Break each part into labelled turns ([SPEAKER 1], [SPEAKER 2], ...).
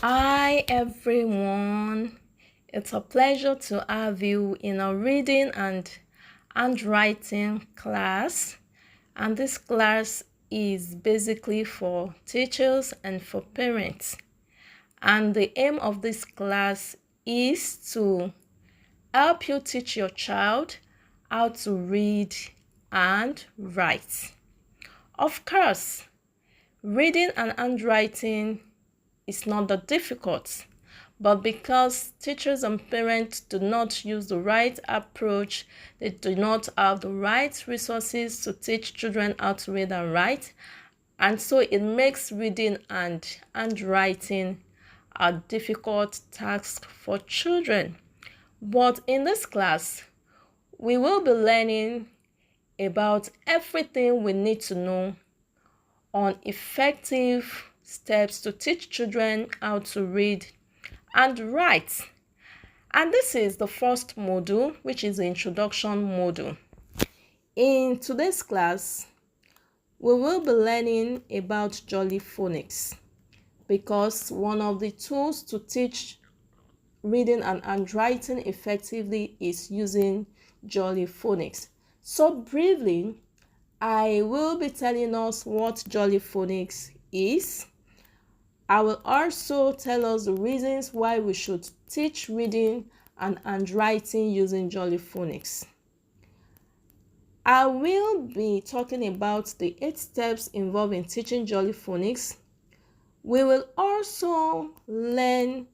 [SPEAKER 1] Hi everyone, it's a pleasure to have you in our reading and handwriting class. And this class is basically for teachers and for parents. And the aim of this class is to help you teach your child how to read and write. Of course, reading and handwriting is not that difficult, but because teachers and parents do not use the right approach, they do not have the right resources to teach children how to read and write, and so it makes reading and handwriting a difficult task for children. But in this class, we will be learning about everything we need to know on effective steps to teach children how to read and write. And this is the first module, which is the introduction module. In today's class, we will be learning about Jolly Phonics because one of the tools to teach reading and handwriting effectively is using Jolly Phonics. So briefly, I will be telling us what Jolly Phonics is. I will also tell us the reasons why we should teach reading and handwriting using Jolly Phonics. I will be talking about the 8 steps involved in teaching Jolly Phonics. We will also learn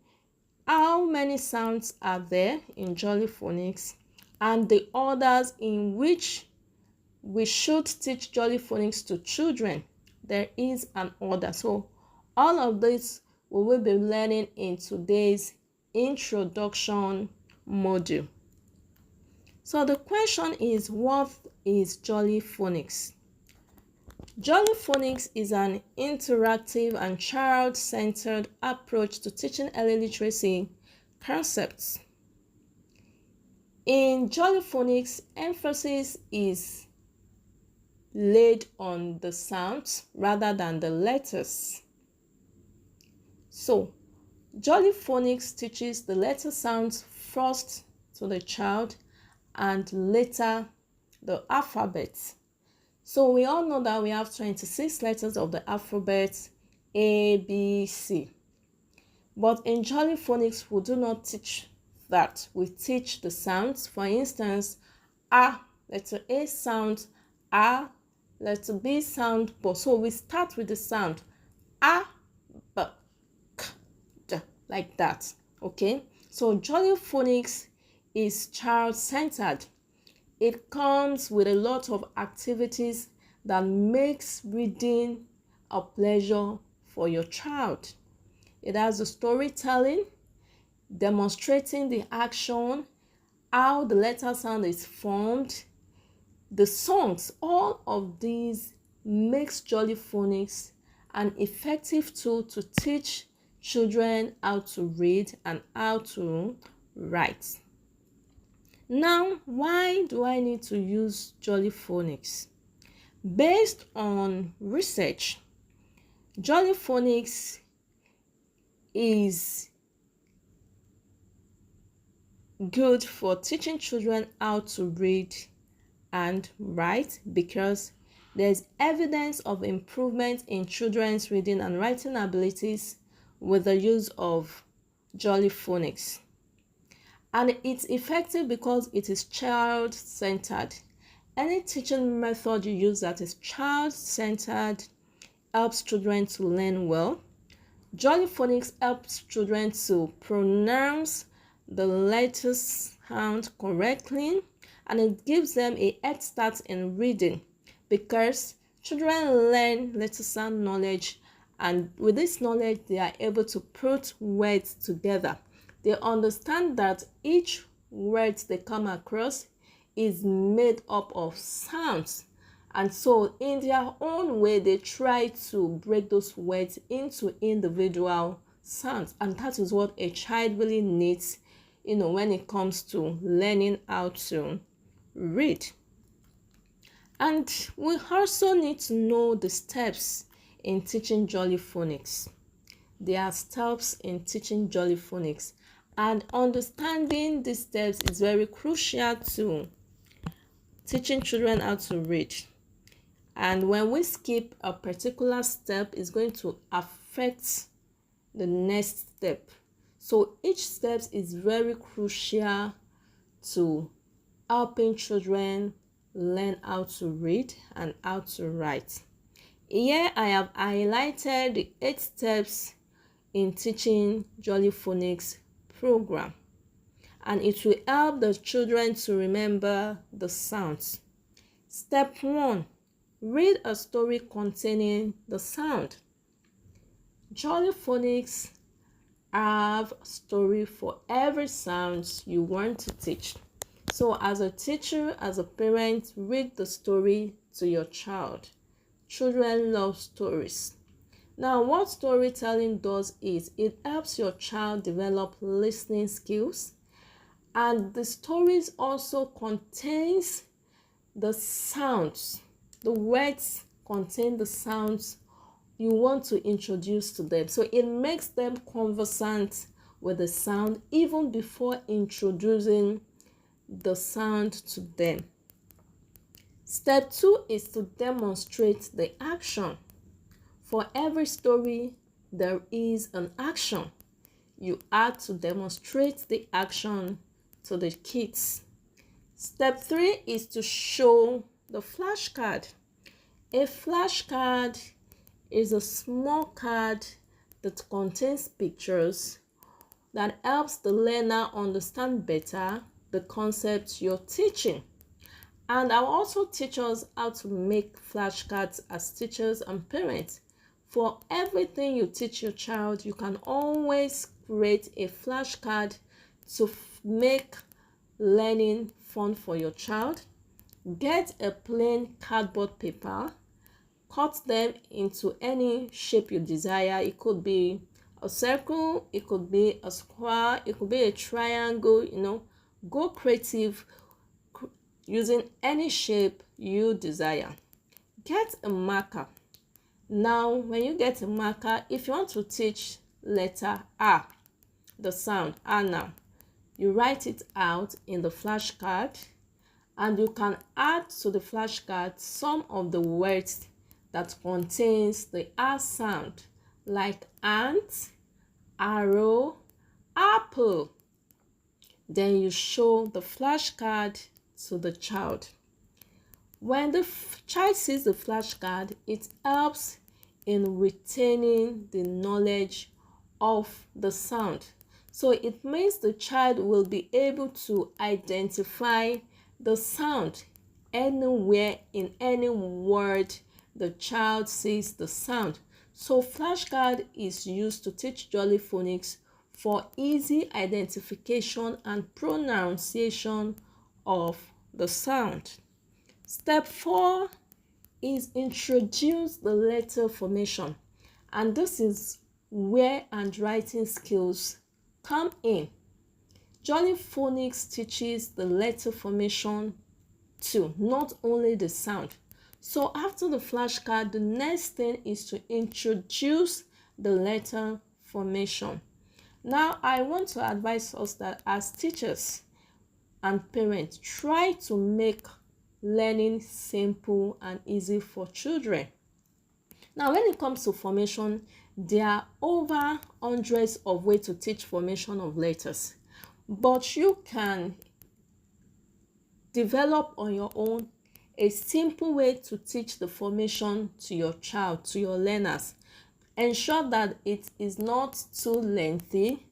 [SPEAKER 1] how many sounds are there in Jolly Phonics and the orders in which we should teach Jolly Phonics to children. There is an order. So all of this we will be learning in today's introduction module. So the question is, what is Jolly Phonics? Jolly Phonics is an interactive and child-centered approach to teaching early literacy concepts. In Jolly Phonics, emphasis is laid on the sounds rather than the letters. So, Jolly Phonics teaches the letter sounds first to the child and later the alphabet. So we all know that we have 26 letters of the alphabet A, B, C. But in Jolly Phonics, we do not teach that. We teach the sounds. For instance, A, letter A sound A, letter B sound B. So we start with the sound A, B, K, D, like that. Okay? So Jolly Phonics is child-centered. It comes with a lot of activities that makes reading a pleasure for your child. It has the storytelling, demonstrating the action, how the letter sound is formed, the songs. All of these makes Jolly Phonics an effective tool to teach children how to read and how to write. Now, why do I need to use Jolly Phonics? Based on research, Jolly Phonics is good for teaching children how to read and write because there's evidence of improvement in children's reading and writing abilities with the use of Jolly Phonics. And it's effective because it is child-centered. Any teaching method you use that is child-centered helps children to learn well. Jolly Phonics helps children to pronounce the letters sound correctly, and it gives them a head start in reading because children learn letter sound knowledge, and with this knowledge they are able to put words together. They understand that each word they come across is made up of sounds, and so in their own way they try to break those words into individual sounds, and that is what a child really needs, when it comes to learning how to read. And we also need to know the steps in teaching Jolly Phonics. There are steps in teaching Jolly Phonics, and understanding these steps is very crucial to teaching children how to read. And when we skip a particular step, it's going to affect the next step. So each step is very crucial to helping children learn how to read and how to write. Here I have highlighted the 8 steps in teaching Jolly Phonics program, and it will help the children to remember the sounds. Step 1. Read a story containing the sound. Jolly Phonics have story for every sound you want to teach. So as a teacher, as a parent, read the story to your child. Children love stories. Now, what storytelling does is it helps your child develop listening skills, and the stories also contains the sounds. The words contain the sounds you want to introduce to them. So it makes them conversant with the sound even before introducing the sound to them. Step 2 is to demonstrate the action. For every story, there is an action. You have to demonstrate the action to the kids. Step 3 is to show the flashcard. A flashcard is a small card that contains pictures that helps the learner understand better the concepts you're teaching. And I'll also teach us how to make flashcards as teachers and parents. For everything you teach your child, you can always create a flashcard to make learning fun for your child. Get a plain cardboard paper, cut them into any shape you desire. It could be a circle, it could be a square, it could be a triangle. Go creative using any shape you desire. Get a marker. Now, when you get a marker, if you want to teach letter A, the sound A now, you write it out in the flashcard, and you can add to the flashcard some of the words that contains the A sound, like ant, arrow, apple. Then you show the flashcard to the child. When the child sees the flashcard, it helps in retaining the knowledge of the sound. So it means the child will be able to identify the sound anywhere in any word the child sees the sound. So flashcard is used to teach Jolly Phonics for easy identification and pronunciation of the sound. Step 4 is introduce the letter formation, and this is where handwriting skills come in. Jolly Phonics teaches the letter formation too, not only the sound. So after the flashcard, the next thing is to introduce the letter formation. Now, I want to advise us that as teachers and parents, try to make learning simple and easy for children. Now, when it comes to formation, there are over hundreds of ways to teach formation of letters, but you can develop on your own a simple way to teach the formation to your child, to your learners. Ensure that it is not too lengthy,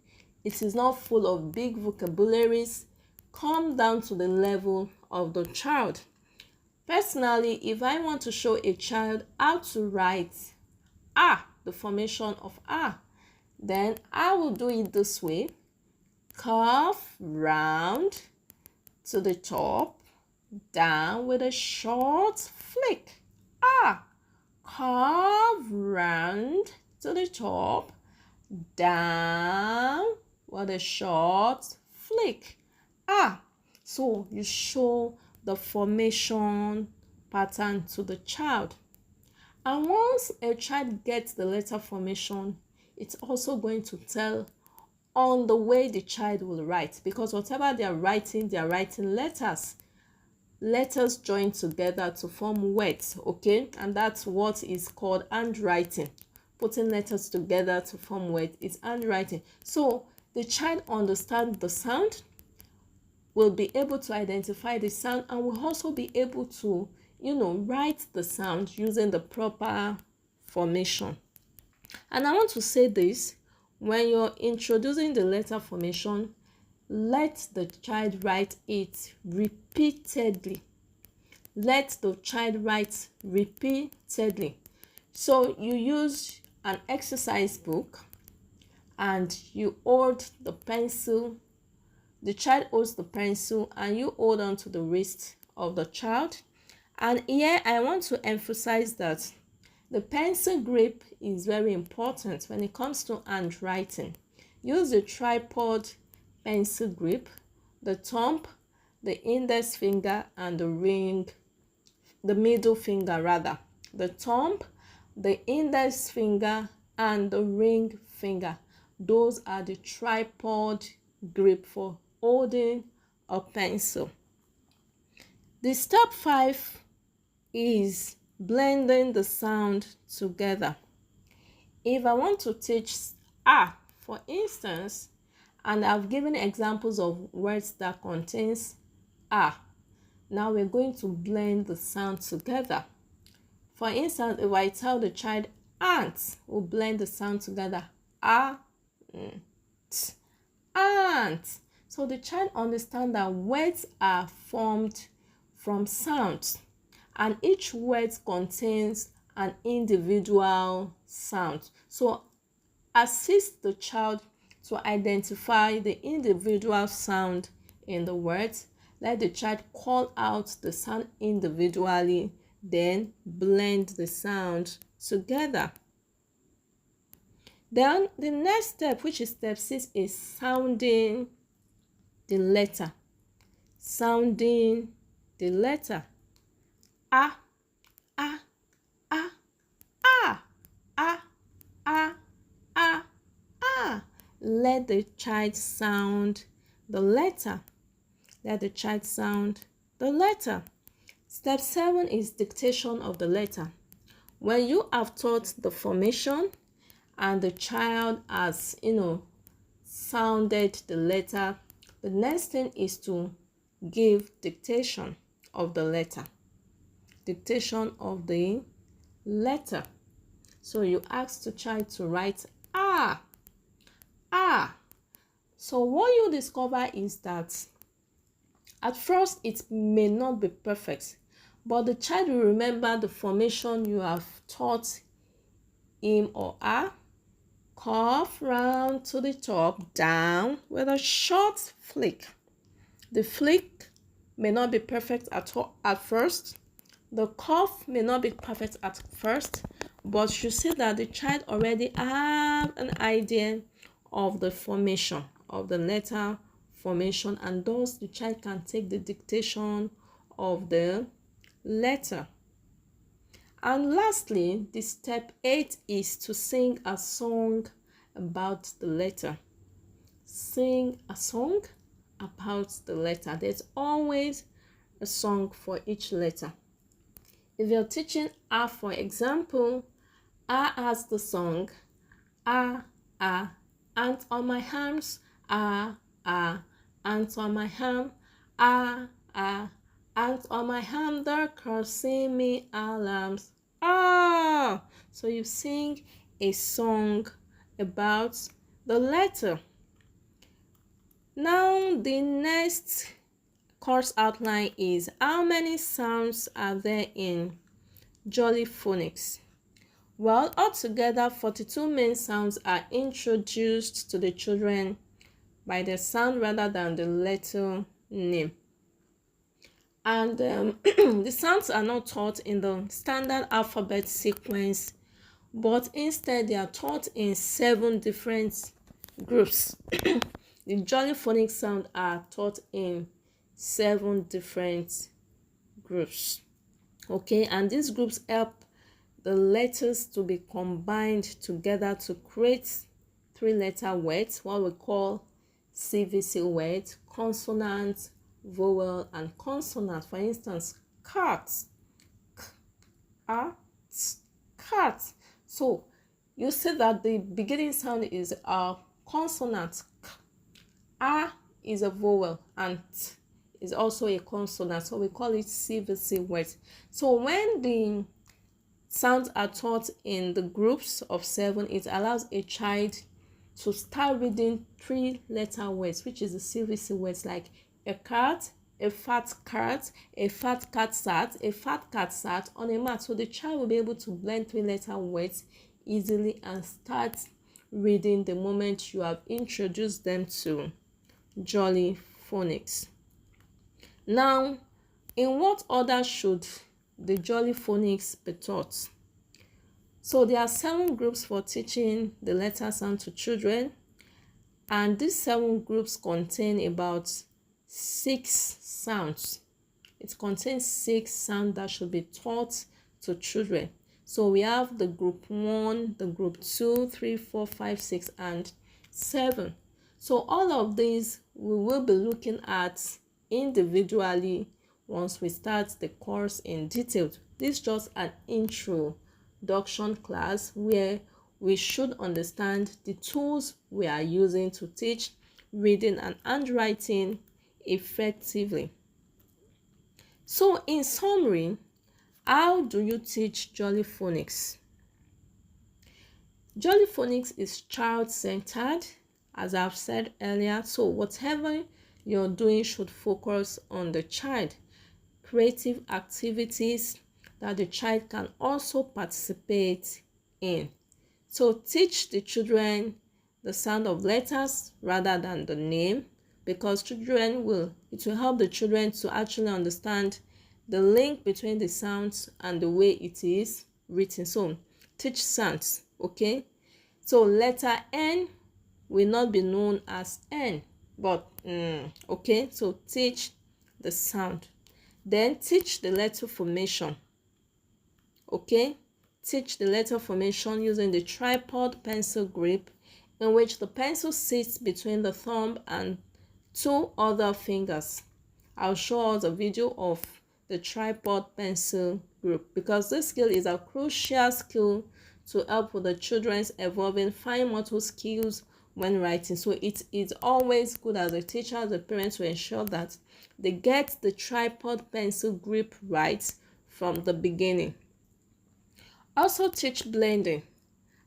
[SPEAKER 1] it is not full of big vocabularies. Come down to the level of the child. Personally, if I want to show a child how to write A, the formation of A, then I will do it this way. Curve round to the top, down with a short flick. A. Curve round to the top, down with a short flick. A. So you show the formation pattern to the child. And once a child gets the letter formation, it's also going to tell on the way the child will write, because whatever they are writing letters join together to form words, okay? And that's what is called handwriting. Putting letters together to form words is handwriting. So the child understands the sound, will be able to identify the sound, and will also be able to, write the sound using the proper formation. And I want to say this: when you're introducing the letter formation, let the child write it repeatedly. Let the child write repeatedly. So you use an exercise book and you hold the pencil. The child holds the pencil and you hold on to the wrist of the child. And here I want to emphasize that the pencil grip is very important when it comes to handwriting. Use the tripod pencil grip, the thumb, the index finger, and the middle finger rather. The thumb, the index finger, and the ring finger. Those are the tripod grip for holding a pencil. The step 5 is blending the sound together. If I want to teach ah, for instance, and I've given examples of words that contains ah, now we're going to blend the sound together. For instance, if I tell the child ant, we'll blend the sound together. Ah, t, ant. So the child understands that words are formed from sounds, and each word contains an individual sound. So assist the child to identify the individual sound in the words. Let the child call out the sound individually, then blend the sound together. Then the next step, which is step 6, is sounding the letter. Sounding the letter. Ah, ah, ah, ah, ah, ah, ah, ah. Let the child sound the letter. Let the child sound the letter. Step 7 is dictation of the letter. When you have taught the formation and the child has, sounded the letter, the next thing is to give dictation of the letter. Dictation of the letter. So you ask the child to write ah, ah. So what you discover is that at first it may not be perfect, but the child will remember the formation you have taught him or her. Cough round to the top, down with a short flick. The flick may not be perfect at first. The cough may not be perfect at first, but you see that the child already have an idea of the formation, of the letter formation, and thus the child can take the dictation of the letter. And lastly, the step 8 is to sing a song about the letter. Sing a song about the letter. There's always a song for each letter. If you're teaching ah, for example, ah has the song ah, ah, ant on my arms, ah, ah, ant on my arm, ah, ah, ant on my arm, they're crossing me alarms. Ah! So you sing a song about the letter. Now the next course outline is how many sounds are there in Jolly Phonics? Well, altogether 42 main sounds are introduced to the children by the sound rather than the letter name. And the sounds are not taught in the standard alphabet sequence, but instead they are taught in 7 different groups. The Jolly Phonics sounds are taught in 7 different groups. Okay, and these groups help the letters to be combined together to create three-letter words, what we call CVC words, consonant, vowel, and consonant. For instance, cat, cat. So you see that the beginning sound is a consonant. A is a vowel and t is also a consonant. So we call it CVC words. So when the sounds are taught in the groups of 7, it allows a child to start reading three-letter words, which is the CVC words, like a cat, a fat cat sat, a fat cat sat on a mat. So the child will be able to blend three-letter words easily and start reading the moment you have introduced them to Jolly Phonics. Now, in what order should the Jolly Phonics be taught? So there are 7 groups for teaching the letter sound to children, and these 7 groups contain about 6 sounds. It contains 6 sounds that should be taught to children. So we have the group 1, the group 2, 3, 4, 5, 6, and 7. So all of these we will be looking at individually once we start the course in detail. This is just an introduction class where we should understand the tools we are using to teach reading and handwriting effectively. So in summary, how do you teach Jolly Phonics? Jolly Phonics is child-centered, as I've said earlier. So whatever you're doing should focus on the child. Creative activities that the child can also participate in. So teach the children the sound of letters rather than the name, because it will help the children to actually understand the link between the sounds and the way it is written. So teach sounds, okay? So letter N will not be known as N, but okay, so teach the sound. Then teach the letter formation, okay? Teach the letter formation using the tripod pencil grip, in which the pencil sits between the thumb and 2 other fingers. I'll show us a video of the tripod pencil grip, because this skill is a crucial skill to help with the children's evolving fine motor skills when writing. So it is always good as a teacher, as a parent, to ensure that they get the tripod pencil grip right from the beginning. Also teach blending,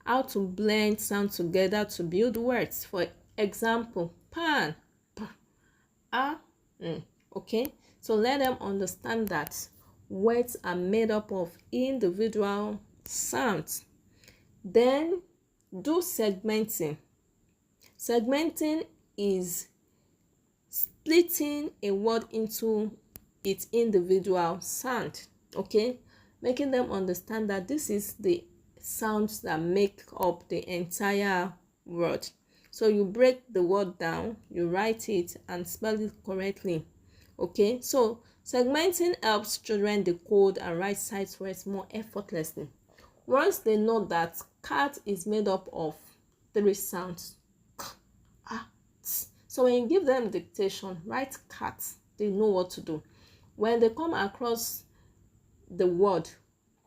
[SPEAKER 1] how to blend sound together to build words. For example, pan, okay? So let them understand that words are made up of individual sounds. Then do segmenting. Segmenting is splitting a word into its individual sound, okay? Making them understand that this is the sounds that make up the entire word. So you break the word down, you write it and spell it correctly, okay? So segmenting helps children decode and write sight words more effortlessly. Once they know that cat is made up of 3 sounds, so when you give them dictation, write cat, they know what to do. When they come across the word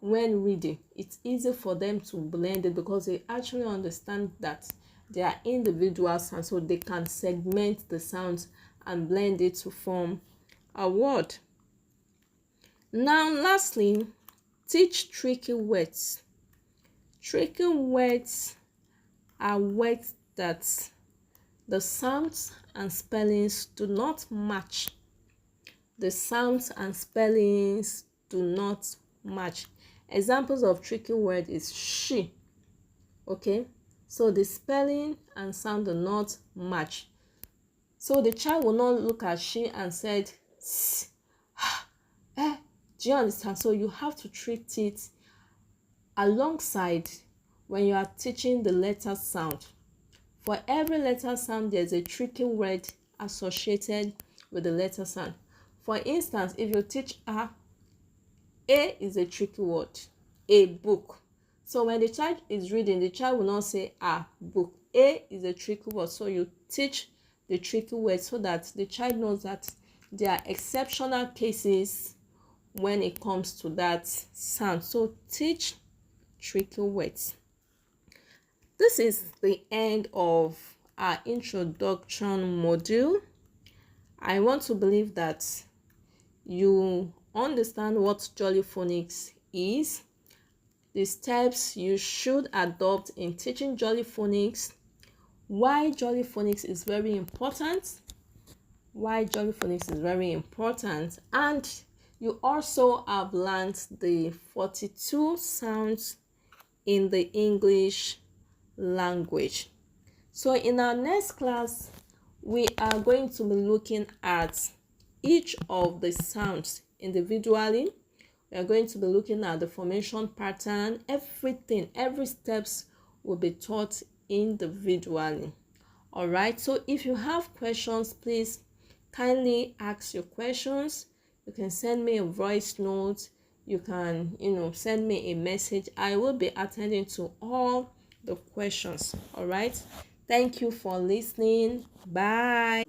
[SPEAKER 1] when reading, it's easy for them to blend it, because they actually understand that they are individual sounds, so they can segment the sounds and blend it to form a word. Now lastly, teach tricky words. Tricky words are words that the sounds and spellings do not match. The sounds and spellings do not match. Examples of tricky word is she, okay? So the spelling and sound do not match. So the child will not look at she and said, do you understand? So you have to treat it alongside when you are teaching the letter sound. For every letter sound, there's a tricky word associated with the letter sound. For instance, if you teach A is a tricky word. a book. So when the child is reading, the child will not say a book. A is a tricky word, so you teach the tricky word so that the child knows that there are exceptional cases when it comes to that sound. So teach tricky words. This is the end of our introduction module. I want to believe that you understand what Jolly Phonics is, the steps you should adopt in teaching Jolly Phonics, why Jolly Phonics is very important, and you also have learned the 42 sounds in the English language. So in our next class, we are going to be looking at each of the sounds individually. We are going to be looking at the formation pattern, everything, every steps will be taught individually. All right, so if you have questions, please kindly ask your questions. You can send me a voice note. You can, send me a message. I will be attending to all the questions. All right, thank you for listening. Bye.